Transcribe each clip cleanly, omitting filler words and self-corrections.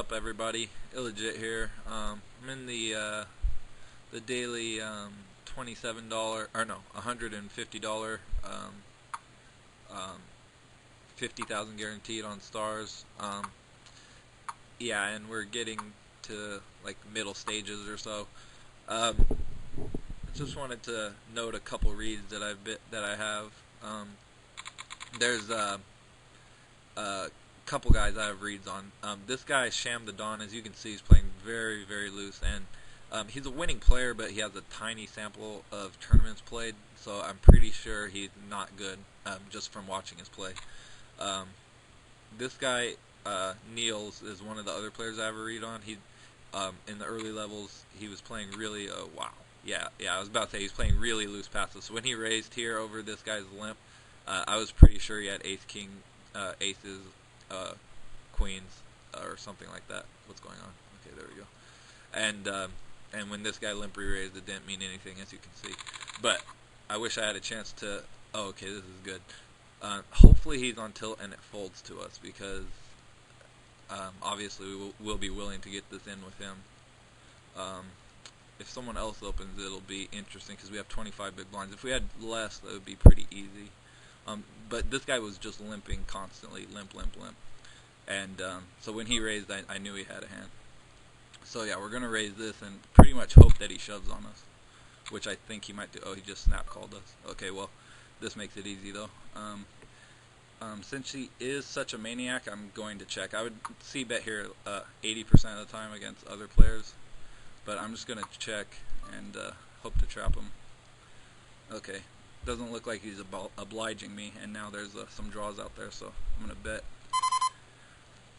up, everybody? Illegit here. I'm in the daily $27 or no $150 um, 50,000 guaranteed on stars. Yeah, and we're getting to like middle stages or so. I just wanted to note a couple reads that I have. There's a couple guys I have reads on. This guy, Sham the Dawn, as you can see, is playing very, very loose, and he's a winning player, but he has a tiny sample of tournaments played, so I'm pretty sure he's not good, just from watching his play. This guy, Niels, is one of the other players I have a read on. He, in the early levels, he was playing really, wow. Yeah, I was about to say he's playing really loose passes. So when he raised here over this guy's limp, I was pretty sure he had ace, king, aces, queens, or something like that. What's going on? Okay, there we go. And when this guy limp re-raised, it didn't mean anything, as you can see. But I wish I had a chance to. Oh, okay, this is good. Hopefully he's on tilt and it folds to us, because obviously we'll be willing to get this in with him. If someone else opens, it'll be interesting because we have 25 big blinds. If we had less, that would be pretty easy. But this guy was just limping constantly, limp. And so when he raised, I knew he had a hand. So yeah, we're going to raise this and pretty much hope that he shoves on us, which I think he might do. Oh, he just snap called us. Okay, well, this makes it easy though. Since he is such a maniac, I'm going to check. I would c-bet here 80% of the time against other players, but I'm just going to check and hope to trap him. Okay, doesn't look like he's obliging me, and now there's some draws out there, so I'm going to bet.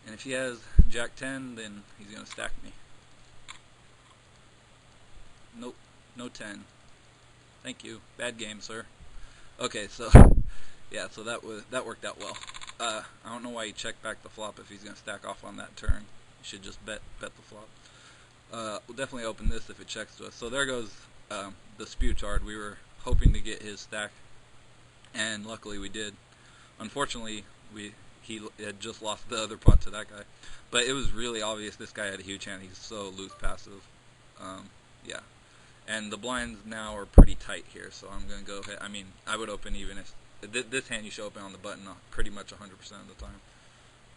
And if he has Jack 10, then he's going to stack me. Nope, no 10. Thank you. Bad game, sir. Okay, so yeah, so that worked out well. I don't know why he checked back the flop if he's going to stack off on that turn. You should just bet the flop. We'll definitely open this if it checks to us. So there goes the spew chart. We were hoping to get his stack, and luckily we did. Unfortunately, he had just lost the other pot to that guy. But it was really obvious this guy had a huge hand. He's so loose passive. Yeah. And the blinds now are pretty tight here, so I'm going to go ahead. I mean, I would open even if... This hand you should open on the button pretty much 100% of the time.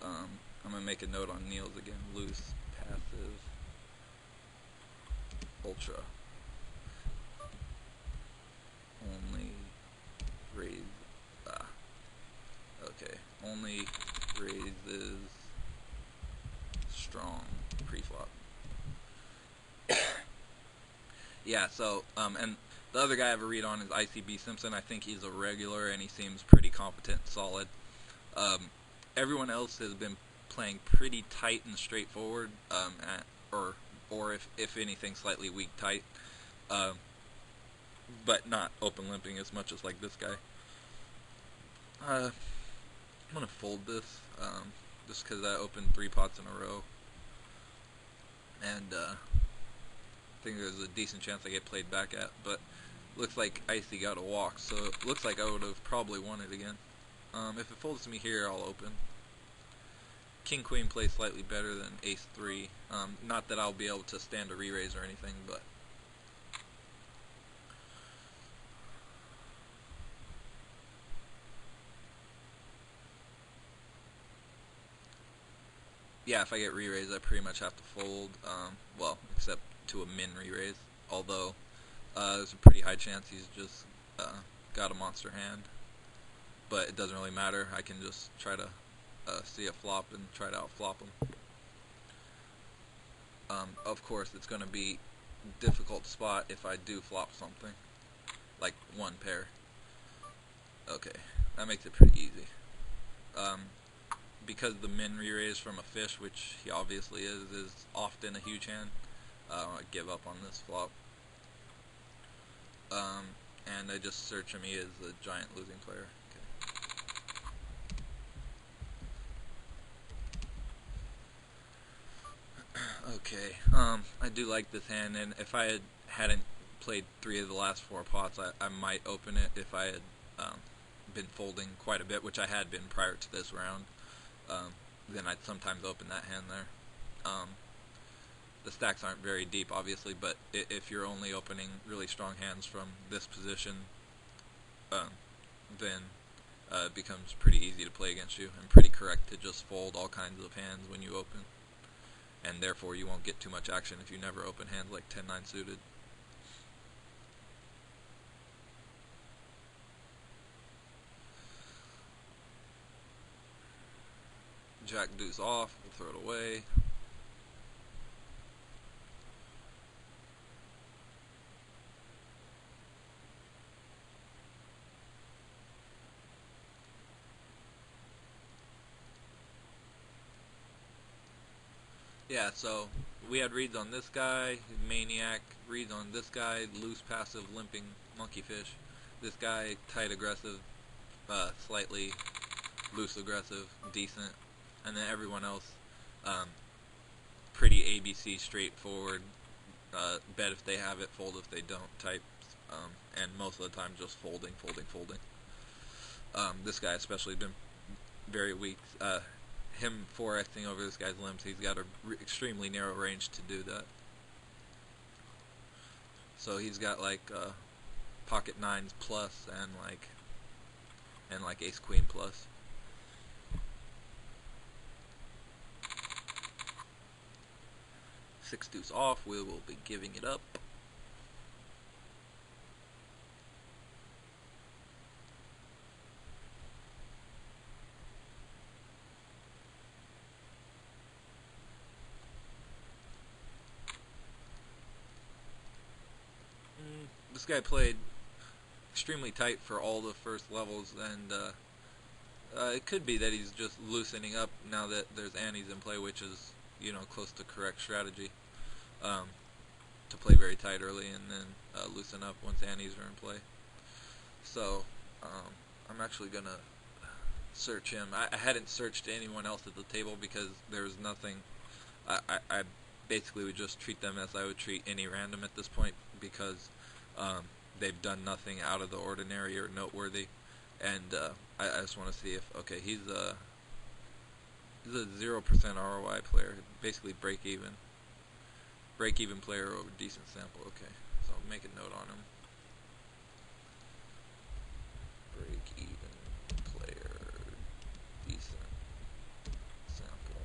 I'm going to make a note on Niels again. Loose, passive, ultra. Only raise... okay. Only raises strong pre-flop. Yeah, so, and the other guy I have a read on is ICB Simpson. I think he's a regular, and he seems pretty competent, solid. Everyone else has been playing pretty tight and straightforward, or if anything, slightly weak tight, but not open limping as much as like this guy. I'm gonna fold this, just because I opened 3 pots in a row, and I think there's a decent chance I get played back at, but looks like Icy got a walk, so it looks like I would have probably won it again. If it folds to me here, I'll open. King Queen plays slightly better than Ace 3. Not that I'll be able to stand a re-raise or anything, but yeah, if I get re-raised, I pretty much have to fold. Well, except to a min re-raise, although there's a pretty high chance he's just got a monster hand, but it doesn't really matter. I can just try to see a flop and try to outflop him. Of course, it's going to be a difficult spot if I do flop something, like one pair. Okay, that makes it pretty easy. Because the min re-raise from a fish, which he obviously is often a huge hand, I give up on this flop. And I just search him. He is a giant losing player. Okay. I do like this hand, and if I hadn't played 3 of the last 4 pots, I might open it if I had been folding quite a bit, which I had been prior to this round. Then I'd sometimes open that hand there. the stacks aren't very deep, obviously, but if you're only opening really strong hands from this position, um, then it becomes pretty easy to play against you, and pretty correct to just fold all kinds of hands when you open, and therefore you won't get too much action if you never open hands like 10-9 suited. Jack deuce off, we'll throw it away. Yeah, so we had reads on this guy, maniac, reads on this guy, loose passive, limping, monkeyfish. This guy, tight aggressive, slightly loose aggressive, decent. And then everyone else, um, pretty ABC, straightforward, bet if they have it, fold if they don't type, and most of the time just folding, folding, folding. This guy especially been very weak. Him 4xing over this guy's limps, he's got a extremely narrow range to do that. So he's got like pocket nines plus and like ace queen plus. Six deuce off, we will be giving it up. This guy played extremely tight for all the first levels, and it could be that he's just loosening up now that there's antes in play, which is, close to correct strategy, to play very tight early and then loosen up once antes are in play. So I'm actually going to search him. I hadn't searched anyone else at the table because there was nothing. I basically would just treat them as I would treat any random at this point, because they've done nothing out of the ordinary or noteworthy, and I just want to see if, okay, he's a 0% ROI player, basically break even player over decent sample. Okay, so I'll make a note on him. Break even player, decent sample.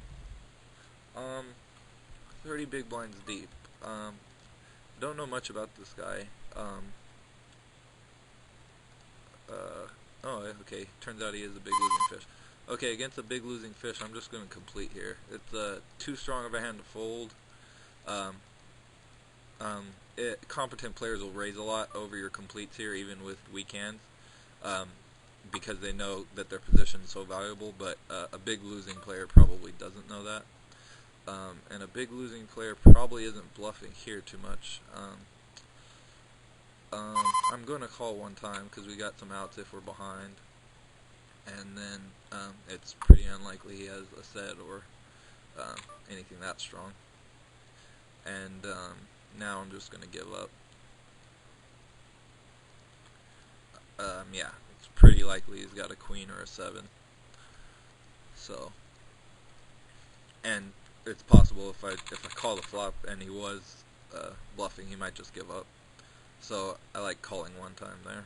30 big blinds deep. Don't know much about this guy. Oh, okay. Turns out he is a big losing fish. Okay, against a big losing fish, I'm just going to complete here. It's too strong of a hand to fold. Competent players will raise a lot over your completes here, even with weak hands, because they know that their position is so valuable, but a big losing player probably doesn't know that. And a big losing player probably isn't bluffing here too much. I'm going to call one time because we got some outs if we're behind, and then it's pretty unlikely he has a set or anything that strong. And now I'm just going to give up. Yeah, it's pretty likely he's got a queen or a 7. So, and it's possible if I call the flop and he was bluffing, he might just give up. So I like calling one time there.